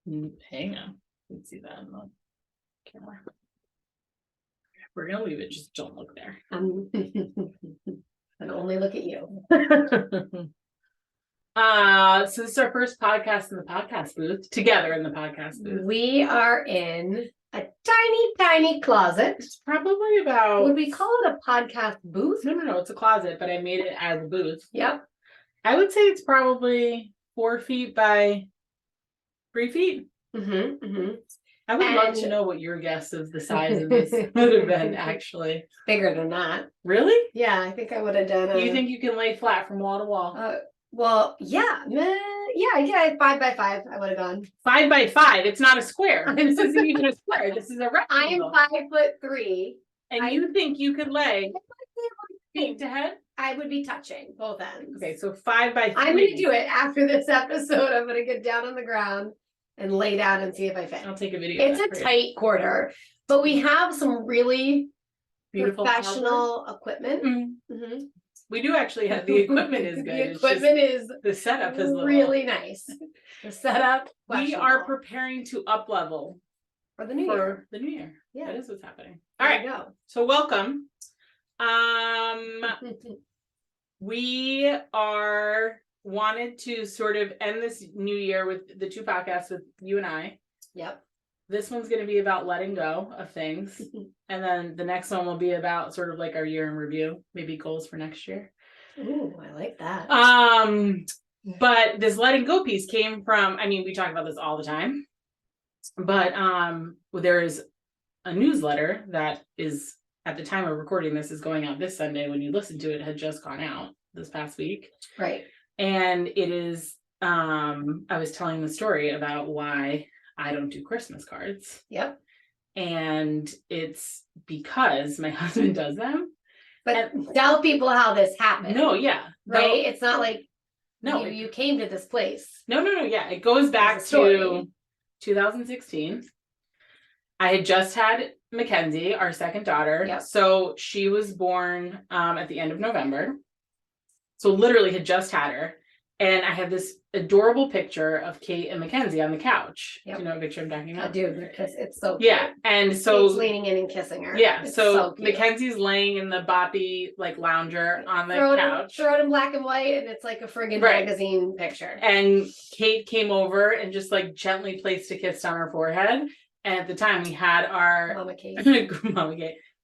Hang on. You can see that on the camera. We're gonna leave it, just don't look there. And only look at you. So this is our first podcast in the podcast booth, together in the podcast booth. We are in a tiny closet. It's probably about, Would we call it a podcast booth? no, it's a closet, but I made it as a booth. Yep. I would say it's probably 4 feet by 3 feet. I would love to know what your guess of the size of this would have been, actually. Bigger than that. Really? Yeah, I think I would have done. You think you can lay flat from wall to wall? Well, yeah, yeah, 5 by 5. I would have gone 5 by 5. It's not a square. This isn't even a square. This is a I am rectangle. 5'3". And you think you could lay feet to head? I would be touching both ends. Okay, so 5 by 3. I'm gonna do it after this episode. I'm gonna get down on the ground and lay down and see if I fit. I'll take a video. It's a tight quarter, but we have some really Beautiful professional equipment. Mm-hmm. We do actually have the equipment is good. The equipment is the setup is really nice. The setup. We are preparing to up level for the new year. The new year. Yeah, that is what's happening. All right, go. So welcome. We wanted to sort of end this new year with the 2 podcasts with you and I. Yep. This one's going to be about letting go of things. And then the next one will be about sort of like our year in review, maybe goals for next year. Ooh, I like that. But this letting go piece came from, I mean, we talk about this all the time, but there is a newsletter that is, at the time of recording this, is going out this Sunday. When you listen to it, had just gone out this past week. Right. And it is, I was telling the story about why I don't do Christmas cards. Yep. And it's because my husband does them. But tell people how this happened. No, yeah. Right? It's not like no, you came to this place. No, yeah. It goes back to 2016. I had just had Mackenzie, our second daughter. Yep. So she was born at the end of November. So literally had just had her. And I have this adorable picture of Kate and Mackenzie on the couch. Yep. Do you know what picture I'm talking about? I do, because it's so cute. Yeah. And so Kate's leaning in and kissing her. Yeah. It's So cute. Mackenzie's laying in the boppy like lounger on the couch. Throw it in black and white, and it's like a friggin' magazine picture. And Kate came over and just like gently placed a kiss on her forehead. And at the time we had our Mama Kate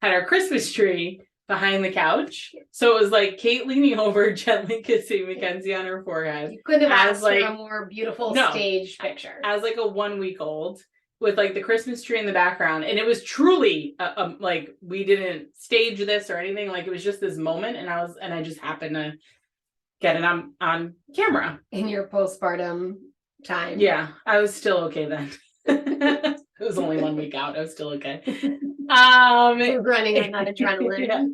had our Christmas tree behind the couch. So it was like Kate leaning over, gently kissing Mackenzie on her forehead. You couldn't have asked for a more beautiful stage picture. As like a 1-week-old with like the Christmas tree in the background. And it was truly like we didn't stage this or anything. Like it was just this moment. And I just happened to get it on camera. In your postpartum time. Yeah, I was still okay then. It was only 1 week out. I was still okay. Running on that adrenaline. Yeah.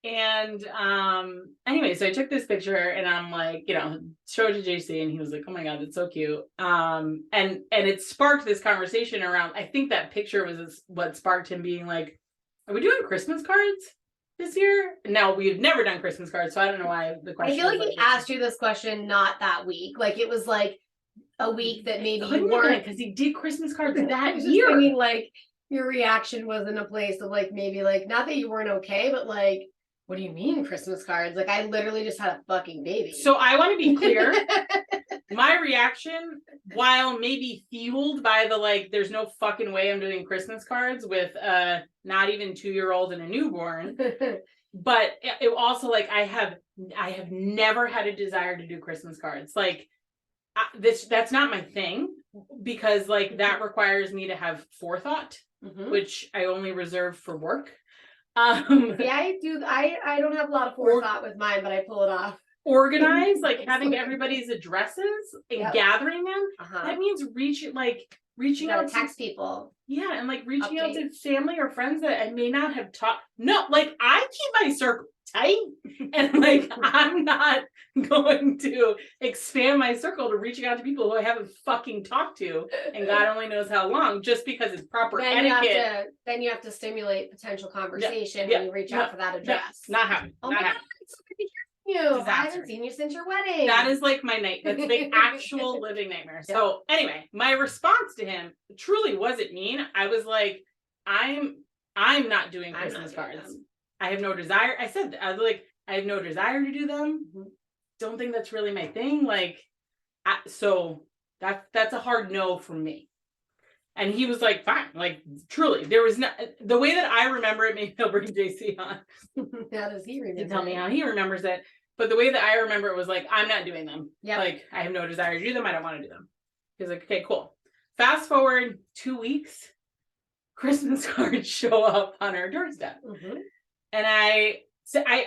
And anyway, so I took this picture and I'm like, showed it to JC and he was like, oh my God, that's so cute. And it sparked this conversation around, I think that picture was what sparked him being like, are we doing Christmas cards this year? No, we've never done Christmas cards, so I don't know why the question. I feel like he asked you this question not that week. Like it was like a week that maybe you weren't, because he did Christmas cards that year. I mean, like your reaction was in a place of like maybe like not that you weren't okay, but like, what do you mean Christmas cards? Like I literally just had a fucking baby. So I want to be clear. My reaction, while maybe fueled by the like, there's no fucking way I'm doing Christmas cards with a not even 2-year-old and a newborn. But it also like I have never had a desire to do Christmas cards. Like that's not my thing, because like that requires me to have forethought, which I only reserve for work. Yeah, I do. I don't have a lot of forethought with mine, but I pull it off. Organize, like having everybody's addresses and gathering them. That means reaching out to text people. Yeah, and like reaching out to family or friends that I may not have talked. No, like I keep my circle tight, and like I'm not going to expand my circle to reaching out to people who I haven't fucking talked to, and God only knows how long, just because it's proper etiquette. Then you have to stimulate potential conversation when you reach out for that address. Not happening. Oh not my happening. God, you. I Disaster. haven't seen you since your wedding. That is like my night. That's the actual living nightmare. So anyway, my response to him truly wasn't mean. I was like, I'm not doing Christmas cards. I have no desire. I said, I was like, I have no desire to do them. Don't think that's really my thing. Like, so that's a hard no from me. And he was like, fine. Like, truly, there was not the way that I remember it. Maybe he'll bring JC on. How does he remember? To tell me how he remembers it. But the way that I remember it was like, I'm not doing them. Yeah. Like, I have no desire to do them. I don't want to do them. He's like, okay, cool. Fast forward 2 weeks, Christmas cards show up on our doorstep. And I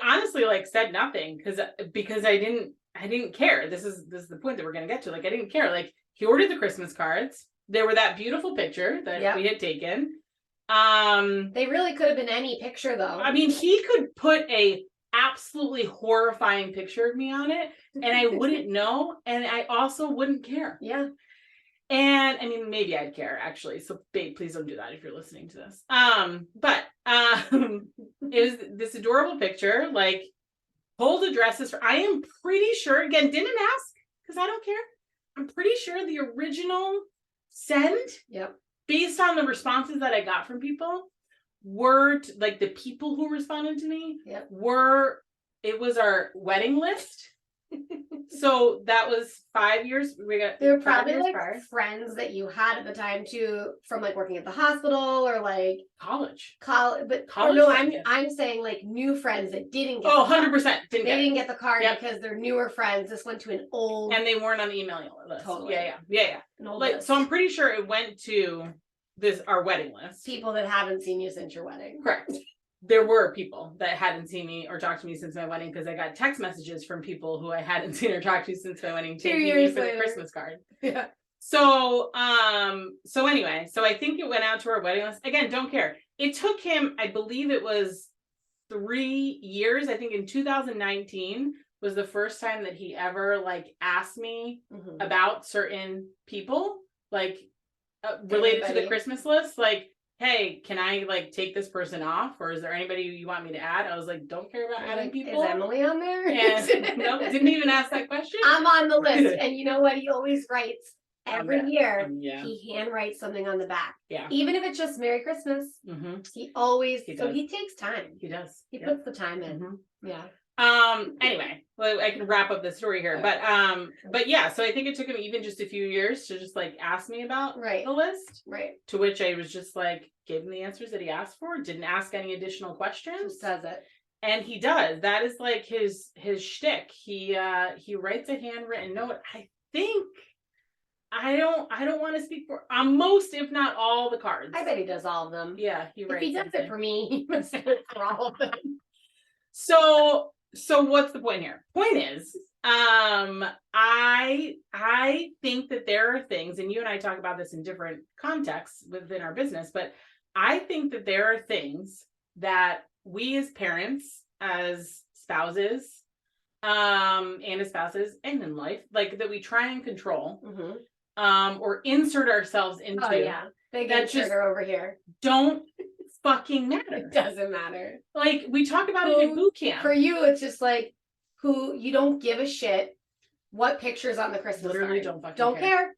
honestly like said nothing because I didn't care. This is the point that we're gonna get to. Like, I didn't care. Like, he ordered the Christmas cards. There were that beautiful picture that we had taken. They really could have been any picture though. I mean, he could put a absolutely horrifying picture of me on it and I wouldn't know, and I also wouldn't care. Yeah. And I mean, maybe I'd care actually. So babe, please don't do that if you're listening to this. But it was this adorable picture, like hold addresses for, I am pretty sure, again, didn't ask because I don't care. I'm pretty sure the original send, based on the responses that I got from people, were like the people who responded to me it was our wedding list. So that was 5 years. They were probably like friends that you had at the time too, from like working at the hospital or like college. But college. No, I'm saying like new friends that didn't get. 100% didn't get the card because they're newer friends. This went to an old, and they weren't on the email list. Totally. Yeah. Like list. So I'm pretty sure it went to our wedding list. People that haven't seen you since your wedding. Correct. There were people that hadn't seen me or talked to me since my wedding because I got text messages from people who I hadn't seen or talked to since my wedding. 2 years later. For the Christmas card. Yeah. So anyway, so I think it went out to our wedding list. Again, don't care. It took him, I believe it was 3 years. I think in 2019 was the first time that he ever like asked me about certain people, like related to the Christmas list, like, hey, can I like take this person off, or is there anybody you want me to add? I was like, don't care about adding people. Is Emily on there? And no, didn't even ask that question. I'm on the list, and you know what? He always writes every year. Yeah. He handwrites something on the back. Yeah. Even if it's just Merry Christmas. He always. He takes time. He does. He puts the time in. Yeah. Anyway, well, I can wrap up the story here, but yeah, so I think it took him even just a few years to just like ask me about the list, to which I was just like, gave him the answers that he asked for, didn't ask any additional questions. Just does it. And he does. That is like his shtick. He writes a handwritten note. I think I don't want to speak for most, if not all, the cards. I bet he does all of them. Yeah, he writes. If he does it for me, he must do it for all of them. So what's the point here? Point is, I think that there are things, and you and I talk about this in different contexts within our business, but I think that there are things that we as parents, as spouses, and in life, like that we try and control, or insert ourselves into. Oh yeah, big inserter over here. Don't fucking matter. It doesn't matter. Like we talk about it in boot camp. For you, it's just like who you don't give a shit what pictures on the Christmas Literally card. don't care.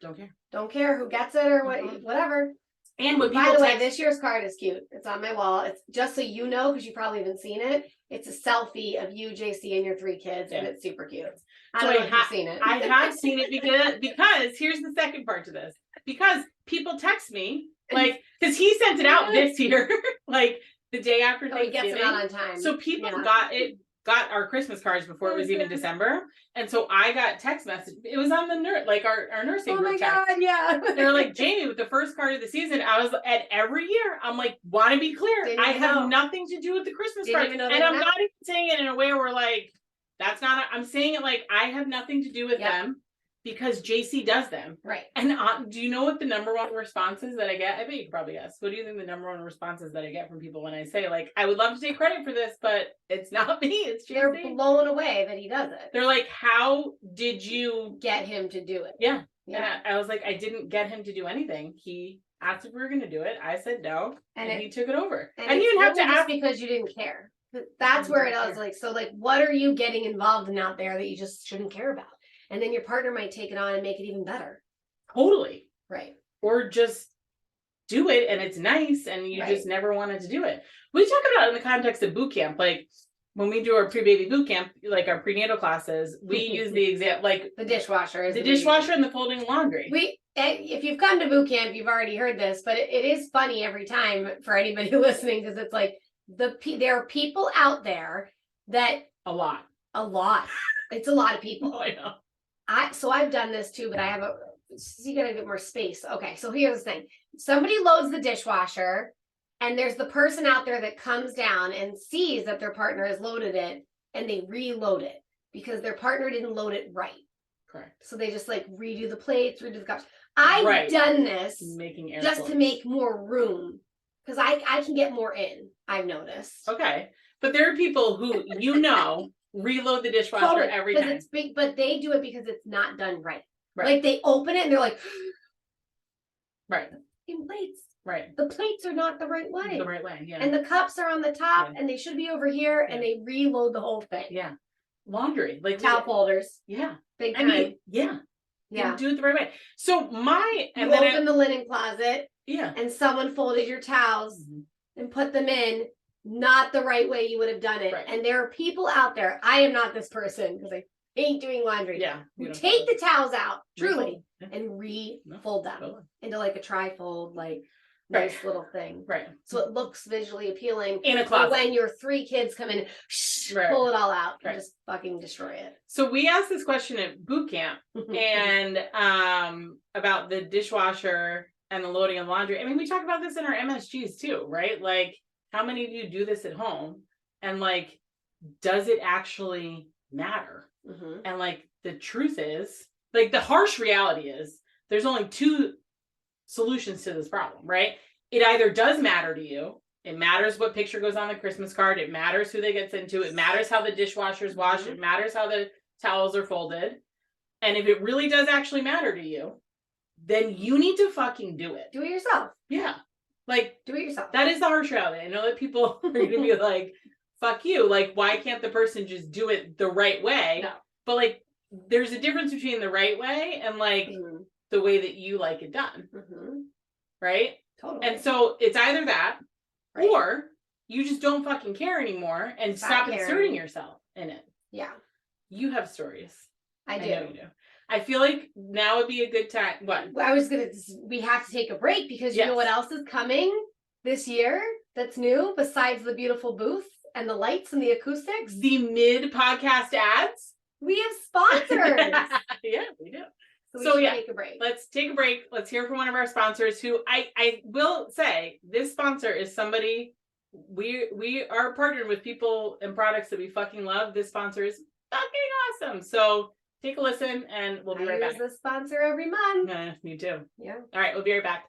Don't care who gets it or whatever. And when by the way, this year's card is cute. It's on my wall. It's just so you know, because you probably haven't seen it. It's a selfie of you, JC, and your 3 kids, and it's super cute. I don't know if you've seen it. I have seen it because here's the second part to this. Because people text me. Like, because he sent it out this year, like the day after Thanksgiving. He gets it out on time. So people got our Christmas cards before it was even December, and so I got text message. It was on the our nursing group text. Oh my god, yeah. They're like, Jamie, with the first card of the season, I was at every year. I'm like, want to be clear, I have nothing to do with the Christmas card, and I'm not even saying it in a way where like that's not. I'm saying it like I have nothing to do with them. Because JC does them. Right. And do you know what the number one responses that I get? I bet you can probably guess. What do you think the number one responses that I get from people when I say, like, I would love to take credit for this, but it's not me, it's JC. They're blown away that he does it. They're like, how did you get him to do it? Yeah. And I was like, I didn't get him to do anything. He asked if we were going to do it. I said no. And he took it over. And you didn't have to ask because you didn't care. But that's where it was like, so like, what are you getting involved in out there that you just shouldn't care about? And then your partner might take it on and make it even better. Totally. Right. Or just do it and it's nice and you just never wanted to do it. We talk about it in the context of boot camp. Like when we do our pre-baby boot camp, like our prenatal classes, we use the example, like the dishwasher and the folding of laundry. If you've come to boot camp, you've already heard this, but it is funny every time for anybody listening, because it's like there are people out there that a lot. It's a lot of people. Oh, I know. I've done this too, but I have so you gotta get more space. Okay, so here's the thing. Somebody loads the dishwasher and there's the person out there that comes down and sees that their partner has loaded it and they reload it because their partner didn't load it right. Correct. So they just like redo the plates, redo the cups. I've done this making just to make more room because I can get more in, I've noticed. Okay. But there are people who, reload the dishwasher every time. It's big, but they do it because it's not done right. Like they open it and they're like, right. In plates. Right. The plates are not the right way. The right way, yeah. And the cups are on the top and they should be over here and they reload the whole thing. Yeah. Laundry. Like towel folders. Yeah. Big time. I mean, yeah. Yeah. Do it the right way. So you open the linen closet. Yeah. And someone folded your towels and put them in not the right way you would have done it. Right. And there are people out there. I am not this person because I hate doing laundry. Yeah. Who take the towels out, truly, and refold them into like a trifold, like nice little thing. Right. So it looks visually appealing. In a closet. When your 3 kids come in, pull it all out and just fucking destroy it. So we asked this question at boot camp and about the dishwasher and the loading of laundry. I mean, we talk about this in our MSGs too, right? Like, how many of you do this at home? And like, does it actually matter? And like, the truth is, like, the harsh reality is, there's only 2 solutions to this problem, right? It either does matter to you. It matters what picture goes on the Christmas card. It matters who they get into. It matters how the dishwasher's washed. It matters how the towels are folded. And if it really does actually matter to you, then you need to fucking do it. Do it yourself. Yeah. Like, do it yourself. That is the harsh reality. I know that people are going to be like, fuck you. Like, why can't the person just do it the right way? No. But like, there's a difference between the right way and like the way that you like it done. Right? Totally. And so it's either that or you just don't fucking care anymore and stop inserting yourself in it. Yeah. You have stories. I do. I know you do. I feel like now would be a good time. What? We have to take a break because you know what else is coming this year that's new besides the beautiful booth and the lights and the acoustics? The mid-podcast ads? We have sponsors. Yeah, we do. So we should take a break. Let's take a break. Let's hear from one of our sponsors who I will say, this sponsor is somebody we are partnered with people and products that we fucking love. This sponsor is fucking awesome. So take a listen and we'll be right back. I use this sponsor every month. Me too. Yeah. All right, we'll be right back.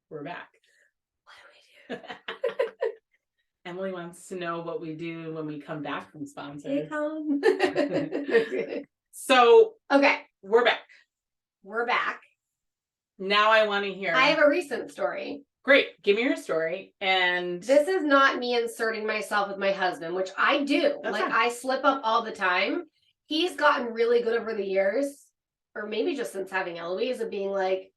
We're back. What do we do? Emily wants to know what we do when we come back from sponsors. They come. So, okay. We're back. We're back. Now I want to hear. I have a recent story. Great. Give me your story. And this is not me inserting myself with my husband, which I do. That's like, fine. I slip up all the time. He's gotten really good over the years, or maybe just since having Eloise, of being like,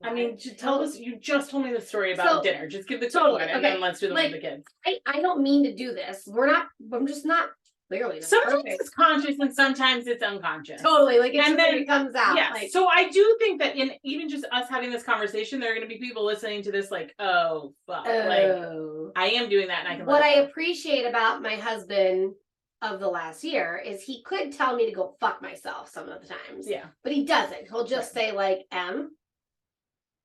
I mean, tell us, you just told me the story about dinner. Just give the quick one and then let's do the one with the kids. I don't mean to do this. I'm just not clearly. Sometimes it's conscious and sometimes it's unconscious. Totally. Like it comes out. Yeah. Like, so I do think that in even just us having this conversation, there are going to be people listening to this like, oh, fuck. Like, I am doing that and I can. What I appreciate about my husband of the last year is he could tell me to go fuck myself some of the times. Yeah. But he doesn't. He'll just say like,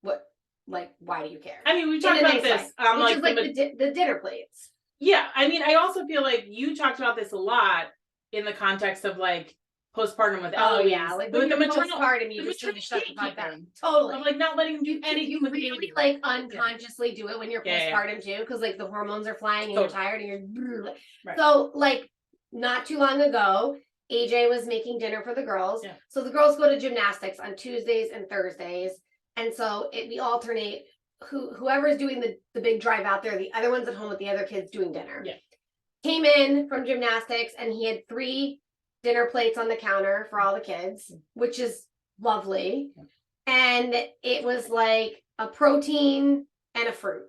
what? Like, why do you care? I mean, we talked about this. Which is like the dinner plates. Yeah, I mean, I also feel like you talked about this a lot in the context of like postpartum with Eloise. Oh yeah, like with the maternal postpartum, you just shut the fuck down. Totally. Of like not letting him do anything. You really like unconsciously do it when you're postpartum too, because like the hormones are flying and you're tired and you're. Right. So like not too long ago, AJ was making dinner for the girls. Yeah. So the girls go to gymnastics on Tuesdays and Thursdays. And so we alternate whoever's doing the big drive out there, the other one's at home with the other kids doing dinner. Yeah. Came in from gymnastics and he had 3 dinner plates on the counter for all the kids, which is lovely. And it was like a protein and a fruit.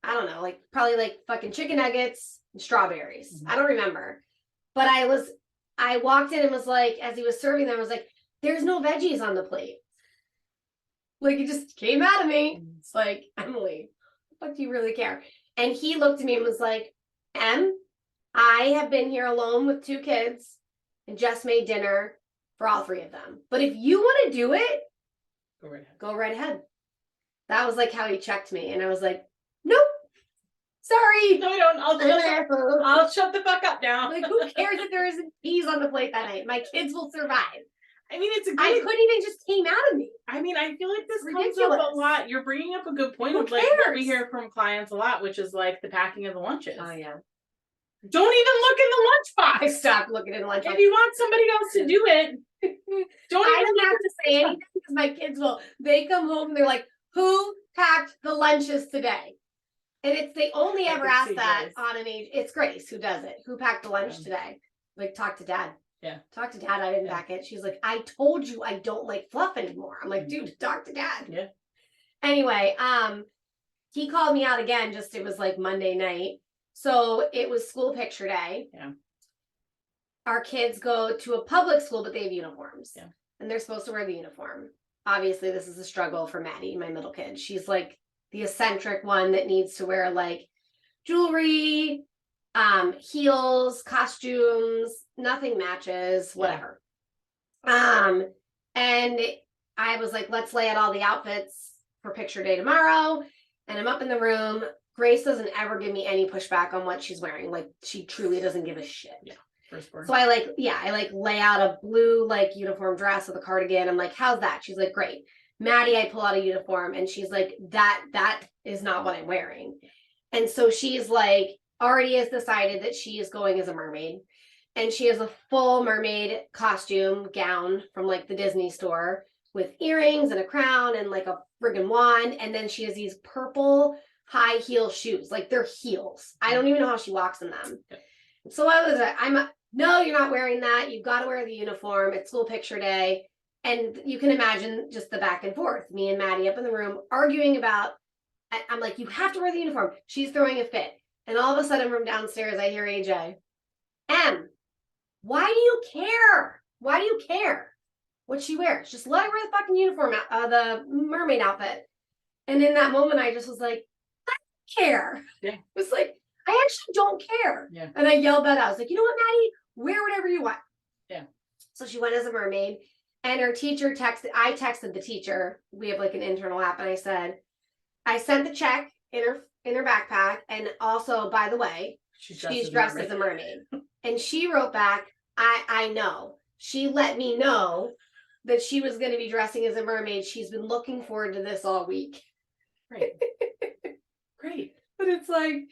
I don't know, like probably like fucking chicken nuggets and strawberries. I don't remember. But I walked in and was like, as he was serving them, I was like, there's no veggies on the plate. Like it just came out of me. It's like, Emily, what do you really care? And he looked at me and was like, I have been here alone with 2 kids and just made dinner for all 3 of them. But if you want to do it, go right ahead. That was like how he checked me. And I was like, nope, sorry. No, I don't. I'll shut the fuck up now. Like, who cares if there isn't peas on the plate that night? My kids will survive. I mean, it's a good. I couldn't even just came out of me. I mean, I feel like this Ridiculous. comes up a lot. You're bringing up a good point Who of like what we cares? hear from clients a lot, which is like the packing of the lunches. Oh yeah. Don't even look in the lunchbox. I stopped looking in the lunch. If you want somebody else to do it, don't I even don't have to say anything because my kids will. They come home and they're like, "Who packed the lunches today?" And they only I ever can ask see that Grace. on an age. It's Grace who does it. Who packed the lunch today? Like, talk to Dad. Yeah. Talk to Dad. I didn't pack it. She's like, I told you I don't like fluff anymore. I'm like, dude, talk to Dad. Yeah. Anyway, he called me out again. It was like Monday night. So it was school picture day. Yeah. Our kids go to a public school, but they have uniforms. Yeah. And they're supposed to wear the uniform. Obviously, this is a struggle for Maddie, my middle kid. She's like the eccentric one that needs to wear like jewelry, heels, costumes, nothing matches, whatever. And I was like, let's lay out all the outfits for picture day tomorrow. And I'm up in the room. Grace doesn't ever give me any pushback on what she's wearing. Like, she truly doesn't give a shit. Yeah. Firstborn. So I lay out a blue like uniform dress with a cardigan. I'm like, how's that? She's like, great. Maddie, I pull out a uniform and she's like, that is not what I'm wearing. And so she's like, already has decided that she is going as a mermaid. And she has a full mermaid costume gown from like the Disney store with earrings and a crown and like a friggin' wand. And then she has these purple high heel shoes, like they're heels. I don't even know how she walks in them. Yeah. So no, you're not wearing that. You've got to wear the uniform. It's school picture day. And you can imagine just the back and forth. Me and Maddie up in the room arguing about, I'm like, you have to wear the uniform. She's throwing a fit. And all of a sudden from downstairs, I hear AJ, why do you care? Why do you care what she wears? Just let her wear the fucking uniform, the mermaid outfit. And in that moment, I just was like, I don't care. Yeah. It was like, I actually don't care. Yeah. And I yelled that out. I was like, you know what, Maddie? Wear whatever you want. Yeah. So she went as a mermaid. And her teacher I texted the teacher. We have like an internal app. And I said, I sent the check in her backpack. And also, by the way, she's dressed as a mermaid. And she wrote back, I know. She let me know that she was going to be dressing as a mermaid. She's been looking forward to this all week. Great. Great. But it's like,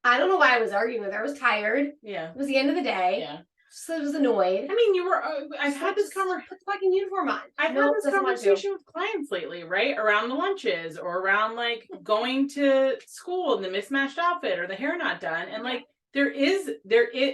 I don't know why I was arguing with her. I was tired. Yeah. It was the end of the day. Yeah. So I was annoyed. I mean, you were. I've had this conversation. Put the fucking uniform on. I've had this conversation with clients lately, right? Around the lunches or around like going to school and the mismatched outfit or the hair not done. And like, there is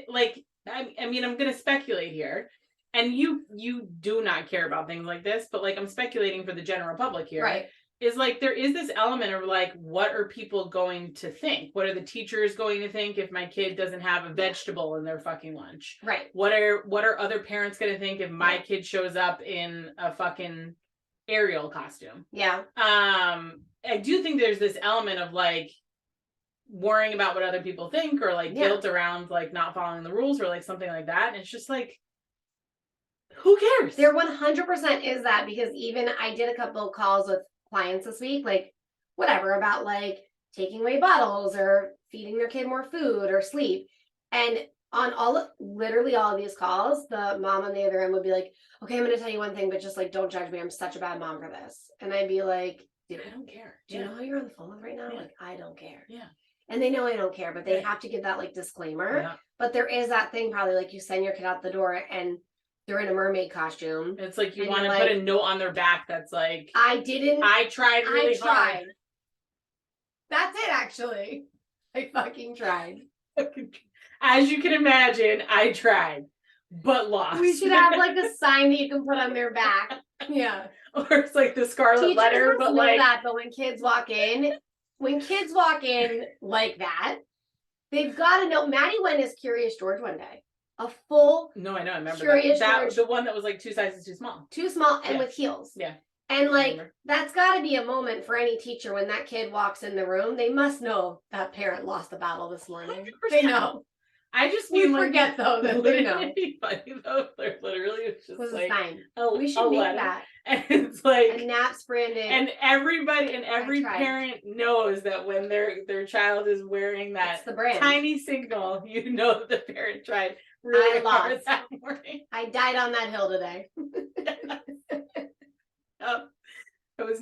like, I mean, I'm going to speculate here. And you do not care about things like this, but like, I'm speculating for the general public here. Right. Is like, there is this element of like, what are people going to think? What are the teachers going to think if my kid doesn't have a vegetable in their fucking lunch? Right. What are other parents going to think if my kid shows up in a fucking Ariel costume? Yeah. I do think there's this element of like worrying about what other people think or like guilt around like not following the rules or like something like that. And it's just like, who cares? There 100% is that, because even I did a couple of calls with clients this week, like whatever, about like taking away bottles or feeding their kid more food or sleep. And on literally all of these calls, the mom on the other end would be like, okay, I'm going to tell you one thing, but just like, don't judge me. I'm such a bad mom for this. And I'd be like, dude, I don't care. Do you know who you're on the phone with right now? Yeah. Like, I don't care. Yeah. And they know I don't care, but they Right. have to give that like disclaimer. Yeah. But there is that thing, probably like you send your kid out the door and they're in a mermaid costume. It's like you And want to you're put like, a note on their back that's like, I didn't. I tried really hard. That's it, actually. I fucking tried. As you can imagine, I tried, but lost. We should have like a sign that you can put on their back. Yeah. Or it's like the Scarlet Teachers Letter, must but know like that, but when kids walk in like that, they've got to know. Maddie went as Curious George one day. A full no, I know, I remember Curious that. George. The one that was like 2 sizes too small. Too small and Yeah. with heels. Yeah. And I like remember. that's got to be a moment for any teacher when that kid walks in the room. They must know that parent lost the battle this morning. 100%. They know. I just We mean like, forget though that they know. literally funny though. Literally, it's just Was a like sign. a, We a should make letter. that. And it's like A Naps branded. and everybody and every tried. parent knows that when their child is wearing that That's the brand. tiny signal, you know that the parent tried really hard lost. that morning. I died on that hill today. I was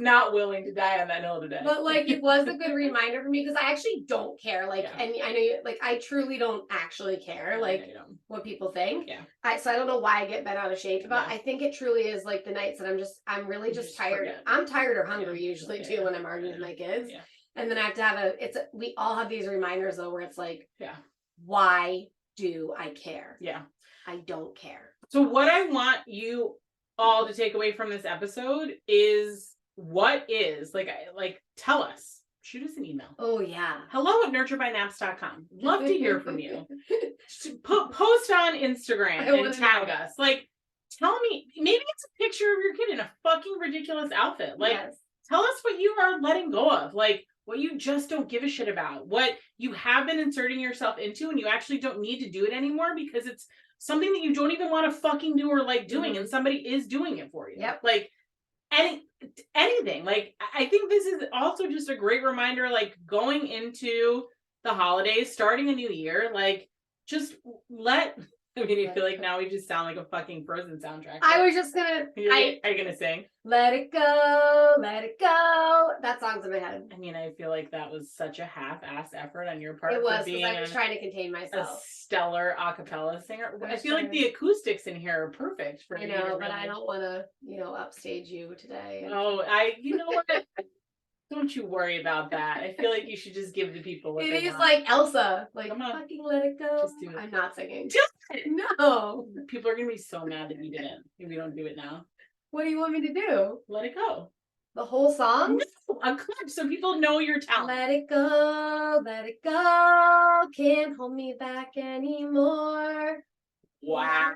not willing to die on that hill today. But like it was a good reminder for me because I actually don't care. Like, Yeah. and I know you like I truly don't actually care like I know. what people think. Yeah. So I don't know why I get bent out of shape about. Yeah. I think it truly is like the nights that I'm really You just just tired. forget. I'm tired or hungry Yeah. usually Yeah. too when I'm arguing with my kids. Yeah. And then I have to have we all have these reminders though where it's like, Yeah. why do I care? Yeah. I don't care. So what I want you all to take away from this episode is what is like tell us. Shoot us an email. Oh yeah. hello@nurturebynaps.com. Love to hear from you. Post on Instagram I and wanna tag know. us. Like, tell me, maybe it's a picture of your kid in a fucking ridiculous outfit. Like, Yes. tell us what you are letting go of. Like, what you just don't give a shit about. What you have been inserting yourself into and you actually don't need to do it anymore because it's something that you don't even want to fucking do or like doing and somebody is doing it for you. Yep. Like, anything. Like, I think this is also just a great reminder, like going into the holidays, starting a new year, like just I feel like now we just sound like a fucking Frozen soundtrack. I was just gonna Are you gonna sing? let it go, let it go. That song's in my head. I mean, I feel like that was such a half-ass effort on your part It for was being because I was a trying to contain myself. stellar a cappella singer. I I was feel like trying. the acoustics in here are perfect for I you to know, but really- I don't want to, upstage you today. Oh, you know what? Don't you worry about that. I feel like you should just give the people what It they is want. like Elsa, like Come on. fucking let it go. Just do it. I'm not singing. Just do it. No. People are gonna be so mad that you didn't. If we don't do it now. What do you want me to do? Let it go. The whole song? No, a clip so people know your talent. Let it go, let it go. Can't hold me back anymore. Wow.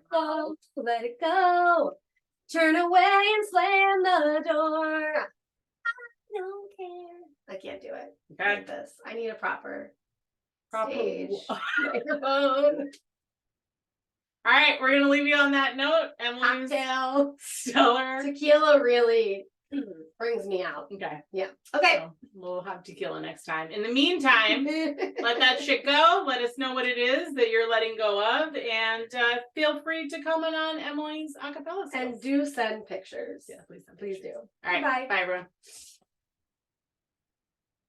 Let it go. Turn away and slam the door. I don't care. I can't do it Okay. like this. I need a proper Proper- stage All microphone. right, we're gonna leave you on that note. Emily's Cocktail. stellar. Tequila really brings me out. Okay. Yeah. Okay. So we'll have tequila next time. In the meantime, let that shit go. Let us know what it is that you're letting go of, and feel free to comment on Emily's acapella skills. And do send pictures. yeah, please, send Please pictures. do. All right, Bye. bye everyone.